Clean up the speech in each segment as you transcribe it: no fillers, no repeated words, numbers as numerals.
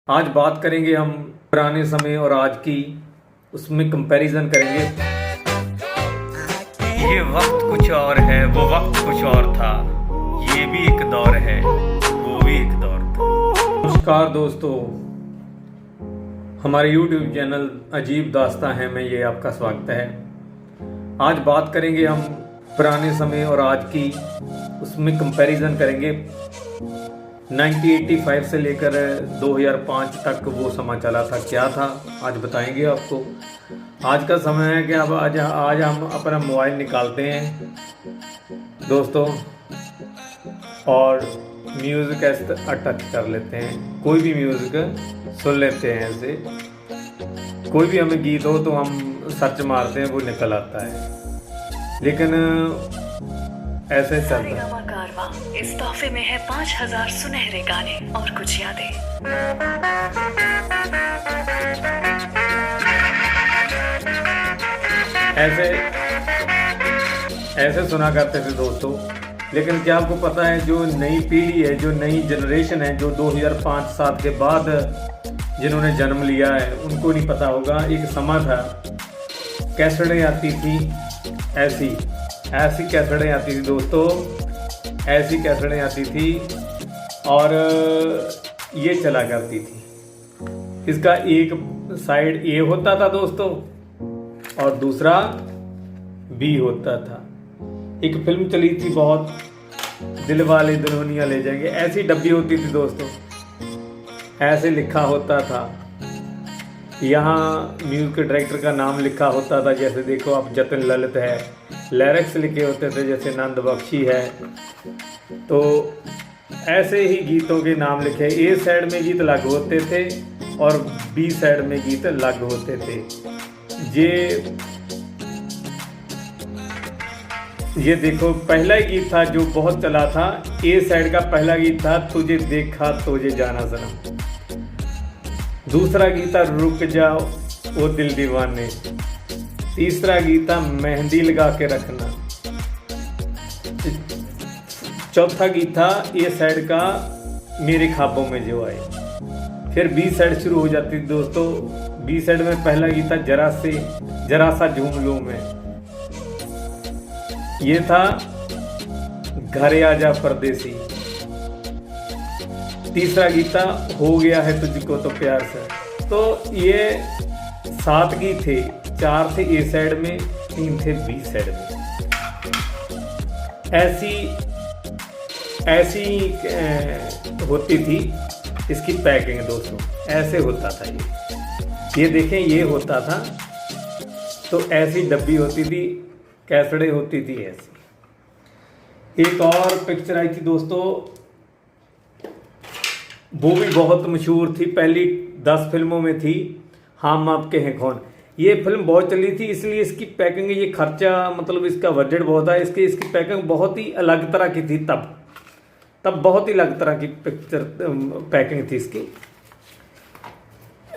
आज बात करेंगे हम पुराने समय और आज की, उसमें कंपैरिजन करेंगे। ये वक्त कुछ और है, वो वक्त कुछ और था, ये भी एक दौर है, वो भी एक दौर था। नमस्कार दोस्तों, हमारे YouTube चैनल अजीब दास्तां है में ये आपका स्वागत है। आज बात करेंगे हम पुराने समय और आज की, उसमें कंपैरिजन करेंगे। 1985 से लेकर 2005 तक वो समय चला था, क्या था आज बताएंगे आपको। आज का समय है कि अब आज हम अपना मोबाइल निकालते हैं दोस्तों और म्यूज़िक ऐसे टच कर लेते हैं, कोई भी म्यूज़िक सुन लेते हैं। ऐसे कोई भी हमें गीत हो तो हम सर्च मारते हैं, वो निकल आता है। लेकिन ऐसे चलता है। इस तोहफे में है 5000 सुनहरे गाने और कुछ यादें। ऐसे सुना करते थे दोस्तों। लेकिन क्या आपको पता है, जो नई पीढ़ी है, जो नई जनरेशन है, जो 2005-7 के बाद जिन्होंने जन्म लिया है, उनको नहीं पता होगा। एक समय था, कैसेटें आती थी, ऐसी कैसेटें आती थी दोस्तों, ऐसी कैसेटें आती थी और ये चला करती थी। इसका एक साइड ए होता था दोस्तों और दूसरा बी होता था। एक फिल्म चली थी बहुत, दिलवाले दुल्हनिया ले जाएंगे, ऐसी डब्बी होती थी दोस्तों, ऐसे लिखा होता था। यहाँ म्यूजिक डायरेक्टर का नाम लिखा होता था, जैसे देखो आप जतिन ललित है। लिरिक्स लिखे होते थे जैसे नंद बख्शी है। तो ऐसे ही गीतों के नाम लिखे, ए साइड में गीत अलग होते थे और बी साइड में गीत अलग होते थे। ये देखो, पहला ही गीत था जो बहुत चला था, ए साइड का पहला गीत था तुझे देखा तुझे जाना सनम। दूसरा गीत था रुक जाओ वो दिल दीवाने। तीसरा गीत था मेहंदी लगा के रखना। चौथा गीत था ए साइड का मेरे ख्वाबों में जो आए। फिर बी साइड शुरू हो जाती थी दोस्तों। बी साइड में पहला गीत था जरा सा झूम लूं मैं। ये था घर आजा परदेसी। तीसरा गीत था हो गया है तुझको तो प्यार से। तो ये 7 गीत थे, 4 थे ए साइड में, 3 थे बी साइड में। ऐसी होती थी इसकी पैकिंग दोस्तों, ऐसे होता था ये देखें, ये होता था। तो ऐसी डब्बी होती थी, कैसेटें होती थी ऐसी। एक और पिक्चर आई थी दोस्तों, वो भी बहुत मशहूर थी, पहली 10 फिल्मों में थी, हम आपके हैं कौन। ये फिल्म बहुत चली थी, इसलिए इसकी पैकिंग, ये खर्चा, मतलब इसका बजट बहुत है। इसकी पैकिंग बहुत ही अलग तरह की थी। तब बहुत ही अलग तरह की पिक्चर पैकिंग थी इसकी।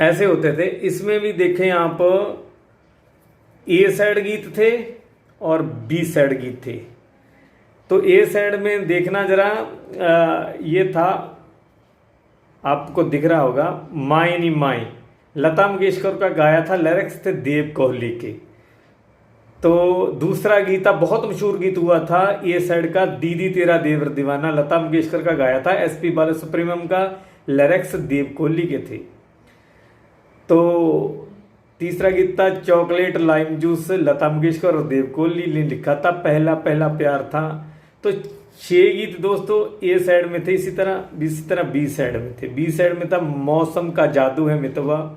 ऐसे होते थे। इसमें भी देखें आप, ए साइड गीत थे और बी साइड गीत थे। तो ए साइड में देखना जरा, ये था, आपको दिख रहा होगा, माई नी माई, लता मंगेशकर का गाया था, लिरिक्स थे देव कोहली के। तो दूसरा गीत था, बहुत मशहूर गीत हुआ था ए साइड का, दीदी तेरा देवर दीवाना, लता मंगेशकर का गाया था, SP बालासुब्रमण्यम का, लिरिक्स देव कोहली के थे। तो तीसरा गीत था chocolate lime juice, Lata Mangeshkar और देव कोहली ने लिखा था, पहला पहला प्यार था। तो 6 गीत दोस्तों ए साइड में थे। इसी तरह बी साइड में थे। बी साइड में था मौसम का जादू है मितवा,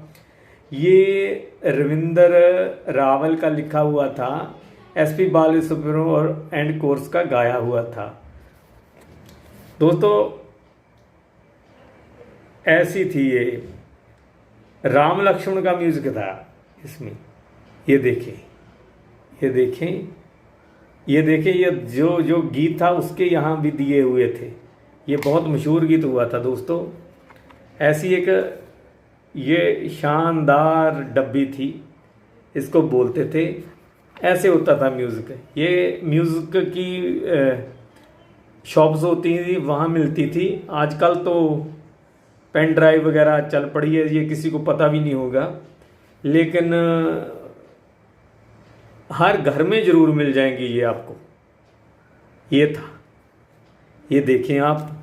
ये रविंदर रावल का लिखा हुआ था, SP बालासुब्रमण्यम और एंड कोर्स का गाया हुआ था दोस्तों। ऐसी थी ये। राम लक्ष्मण का म्यूजिक था इसमें। ये देखें, ये जो गीत था उसके यहाँ भी दिए हुए थे। ये बहुत मशहूर गीत हुआ था दोस्तों। ऐसी एक ये शानदार डब्बी थी, इसको बोलते थे। ऐसे होता था म्यूज़िक। ये म्यूज़िक की शॉप्स होती थी, वहाँ मिलती थी। आजकल तो पेन ड्राइव वगैरह चल पड़ी है, ये किसी को पता भी नहीं होगा, लेकिन हर घर में ज़रूर मिल जाएंगी ये आपको। ये था, ये देखें आप,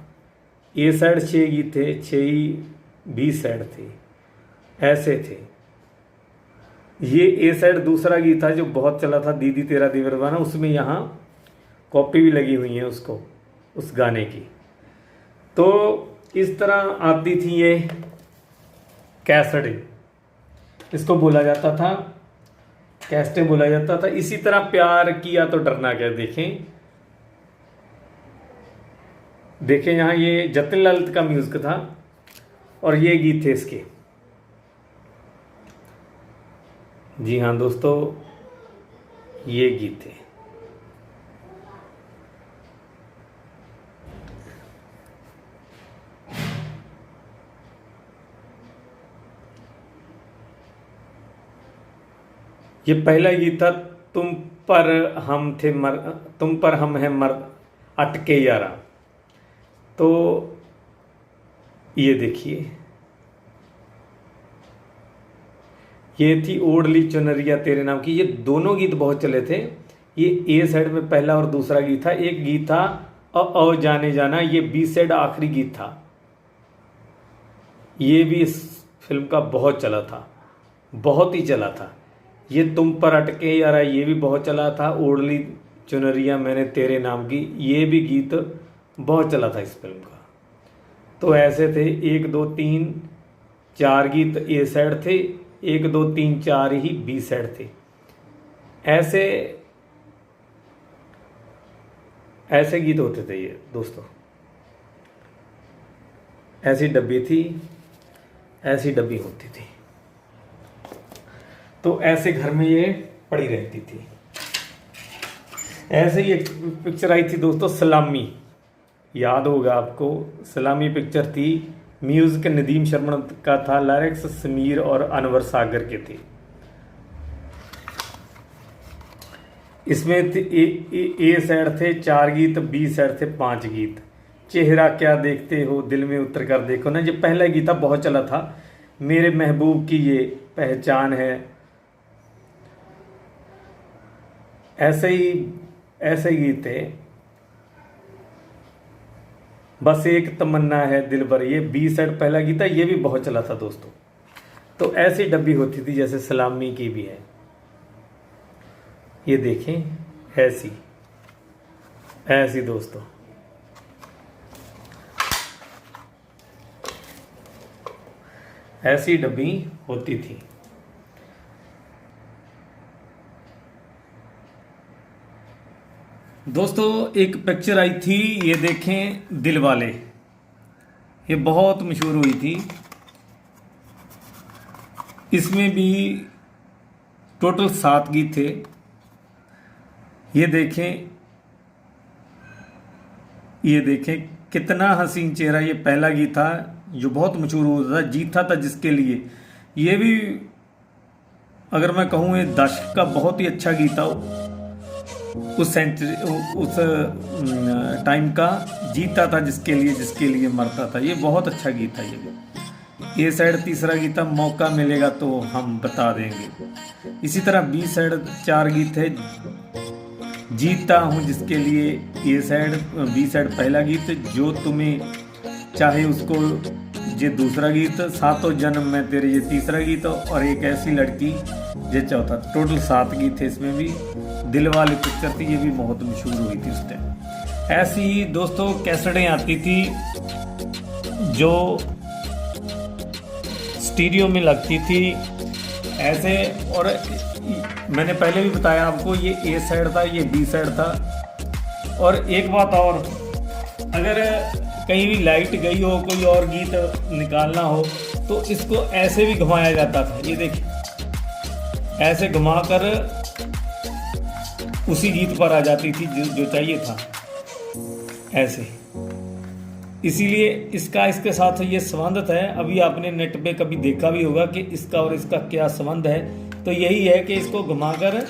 ए साइड 6 गीत थे, 6 ही बी साइड थे, ऐसे थे। ये ए साइड दूसरा गीत था जो बहुत चला था, दीदी तेरा दीवाना, उसमें यहाँ कॉपी भी लगी हुई है उसको, उस गाने की। तो इस तरह आती थी ये कैसेटें, इसको बोला जाता था, कैसेटें बोला जाता था। इसी तरह प्यार किया तो डरना क्या, देखें यहाँ ये जतिन ललित का म्यूजिक था और ये गीत थे इसके। जी हाँ दोस्तों, ये गीत थे। ये पहला गीत था, तुम पर हम हैं मर्द अटके यारा। तो ये देखिए, ये थी ओढ़ली चुनरिया तेरे नाम की। ये दोनों गीत बहुत चले थे। ये ए साइड में पहला और दूसरा गीत था। एक गीत था अ जाने जाना, ये बी साइड आखिरी गीत था। ये भी इस फिल्म का बहुत चला था, बहुत ही चला था। ये तुम पर अटके यारा, ये भी बहुत चला था। ओढ़ली चुनरिया मैंने तेरे नाम की, ये भी गीत बहुत चला था इस फिल्म का। तो ऐसे थे 1 2 3 4 गीत ए साइड थे, 1 2 3 4 ही बी साइड थे। ऐसे गीत होते थे ये दोस्तों। ऐसी डब्बी थी, ऐसी डब्बी होती थी। तो ऐसे घर में ये पड़ी रहती थी। ऐसे ही एक पिक्चर आई थी दोस्तों, सलामी, याद होगा आपको। सलामी पिक्चर थी, म्यूजिक नदीम शर्मा का था, लिरिक्स समीर और अनवर सागर के थे। इसमें ए साइड थे 4 गीत, बी साइड थे 5 गीत। चेहरा क्या देखते हो दिल में उतर कर देखो ना, ये पहला गीत था, बहुत चला था। मेरे महबूब की ये पहचान है। ऐसे ही गीत थे। बस एक तमन्ना है दिल भर, ये बी साइड पहला गीत था, ये भी बहुत चला था दोस्तों। तो ऐसी डब्बी होती थी जैसे सलामी की भी है। ये देखें, ऐसी दोस्तों। ऐसी डब्बी होती थी। दोस्तों एक पिक्चर आई थी, ये देखें, दिलवाले, ये बहुत मशहूर हुई थी। इसमें भी टोटल 7 गीत थे। ये देखें कितना हसीन चेहरा, ये पहला गीत था जो बहुत मशहूर हुआ था। जीता था जिसके लिए, ये भी अगर मैं कहूँ ये दशक का बहुत ही अच्छा गीत था। उस टाइम का, जीता था जिसके लिए मरता था, ये बहुत अच्छा गीत था। ये साइड तीसरा गीत था, मौका मिलेगा तो हम बता देंगे। इसी तरह बी साइड 4 गीत थे, जीता हूँ जिसके लिए ए साइड, बी साइड पहला गीत, जो तुम्हें चाहे उसको ये दूसरा गीत, सातों जन्म में तेरे ये तीसरा गीत, और एक ऐसी लड़की ये चौथा। टोटल 7 गीत थे इसमें भी। दिल वाली पिक्चर थी, ये भी बहुत मशहूर हुई थी उस टाइम। ऐसी ही दोस्तों कैसेटें आती थी जो स्टीरियो में लगती थी ऐसे। और मैंने पहले भी बताया आपको, ये ए साइड था, ये बी साइड था। और एक बात और, अगर कहीं भी लाइट गई हो, कोई और गीत निकालना हो, तो इसको ऐसे भी घुमाया जाता था। ये देखिए, ऐसे घुमाकर उसी गीत पर आ जाती थी जो चाहिए था, ऐसे। इसीलिए इसके साथ ये संबंध है। अभी आपने नेट पे कभी देखा भी होगा कि इसका और इसका क्या संबंध है। तो यही है कि इसको घुमाकर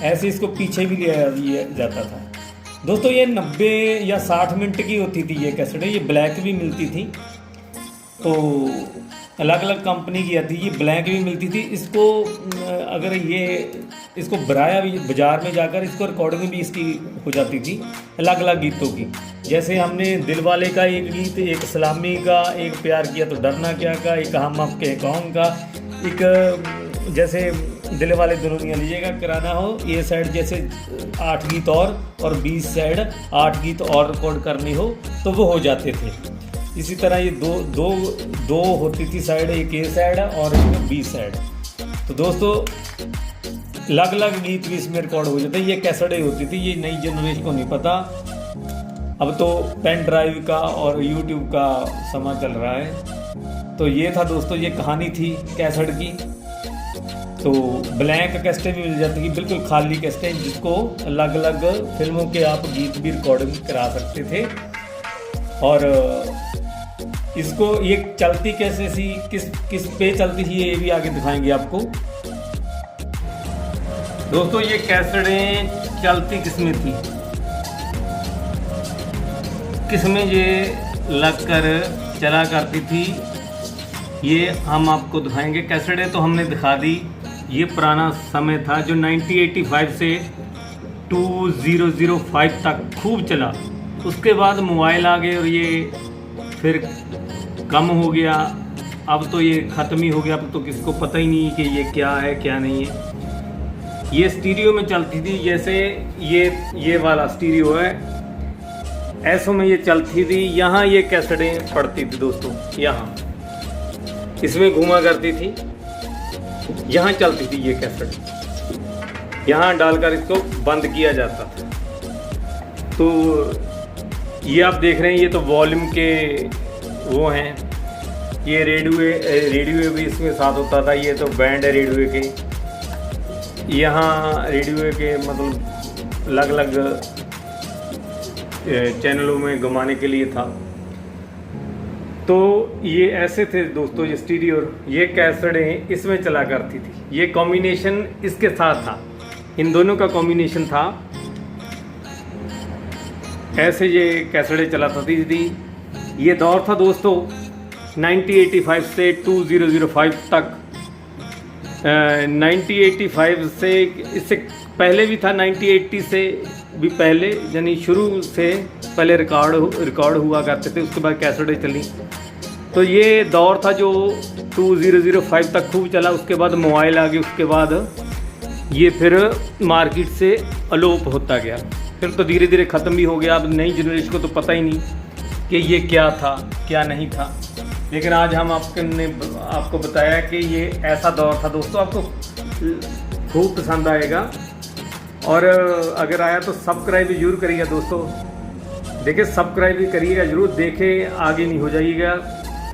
ऐसे इसको पीछे भी लिया जाता था। दोस्तों ये 90 या 60 मिनट की होती थी ये कैसेटें, ये ब्लैक भी मिलती थी। तो अलग अलग कंपनी की आती है, ये ब्लैक भी मिलती थी। इसको अगर ये इसको बनाया भी बाज़ार में जाकर, इसको रिकॉर्डिंग भी इसकी हो जाती थी अलग अलग गीतों की। जैसे हमने दिलवाले का एक गीत, एक सलामी का, एक प्यार किया तो डरना क्या का, एक हम आपके हैं कौन का, एक जैसे दिल वाले दुल्हनिया लीजिएगा कराना हो, ए साइड जैसे 8 गीत और 20 साइड 8 गीत और रिकॉर्ड करनी हो तो वो हो जाते थे। इसी तरह ये दो होती थी साइड, एक ए साइड और एक बी साइड। तो दोस्तों अलग अलग गीत भी इसमें रिकॉर्ड हो जाते। ये कैसेटें होती थी, ये नई जनरेशन को नहीं पता। अब तो पेन ड्राइव का और यूट्यूब का समा चल रहा है। तो ये था दोस्तों, ये कहानी थी कैसेट की। तो ब्लैंक कैसेटें भी मिल जाती थी, बिल्कुल खाली कैसेटें, जिसको अलग अलग फिल्मों के आप गीत भी रिकॉर्डिंग करा सकते थे। और इसको ये चलती कैसे सी, किस पे चलती थी, ये भी आगे दिखाएंगे आपको। दोस्तों ये कैसेटें चलती किसमें थी, किसमें ये लगकर चला करती थी, ये हम आपको दिखाएंगे। कैसेटें तो हमने दिखा दी। ये पुराना समय था जो 1985 से 2005 तक खूब चला। उसके बाद मोबाइल आ गए और ये फिर कम हो गया। अब तो ये ख़त्म ही हो गया। अब तो किसी को पता ही नहीं कि ये क्या है क्या नहीं है। ये स्टीरियो में चलती थी, जैसे ये वाला स्टीरियो है, ऐसों में ये चलती थी। यहाँ ये कैसेटें पड़ती थी दोस्तों, यहाँ इसमें घूमा करती थी, यहाँ चलती थी ये कैसेट। यहाँ डालकर इसको बंद किया जाता था। तो ये आप देख रहे हैं, ये तो वॉल्यूम के वो हैं। ये रेडियो भी इसमें साथ होता था। ये तो बैंड है रेडियो के। यहाँ रेडियो के मतलब अलग अलग चैनलों में घुमाने के लिए था। तो ये ऐसे थे दोस्तों ये स्टीरियो। ये कैसेटें इसमें चला करती थी। ये कॉम्बिनेशन इसके साथ था, इन दोनों का कॉम्बिनेशन था। ऐसे ये कैसेटें चलाती थी। ये दौर था दोस्तों 1985 से 2005 तक। 1985 से, इससे पहले भी था, 1980 से भी पहले, यानी शुरू से पहले रिकॉर्ड हुआ करते थे, उसके बाद कैसेटें चली। तो ये दौर था जो 2005 तक खूब चला। उसके बाद मोबाइल आ गए, उसके बाद ये फिर मार्केट से अलोप होता गया। फिर तो धीरे धीरे ख़त्म भी हो गया। अब नई जनरेशन को तो पता ही नहीं कि ये क्या था क्या नहीं था। लेकिन आज हम आपको बताया कि ये ऐसा दौर था दोस्तों। आपको खूब पसंद आएगा और अगर आया तो सब्सक्राइब भी जरूर करिएगा दोस्तों। देखिए सब्सक्राइब भी करिएगा जरूर, देखे आगे नहीं हो जाइएगा।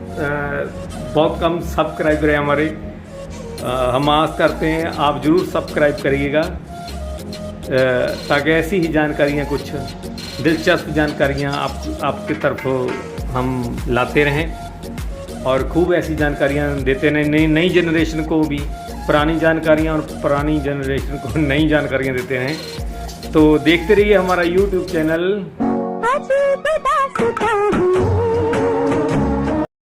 बहुत कम सब्सक्राइबर है हमारे। हम आस करते हैं आप जरूर सब्सक्राइब करिएगा, ताकि ऐसी ही जानकारियाँ, कुछ दिलचस्प जानकारियाँ आपकी तरफ हम लाते रहें और खूब ऐसी जानकारियाँ देते रहें नई जनरेशन को भी पुरानी जानकारियाँ और पुरानी जनरेशन को नई जानकारियाँ देते हैं। तो देखते रहिए हमारा YouTube चैनल।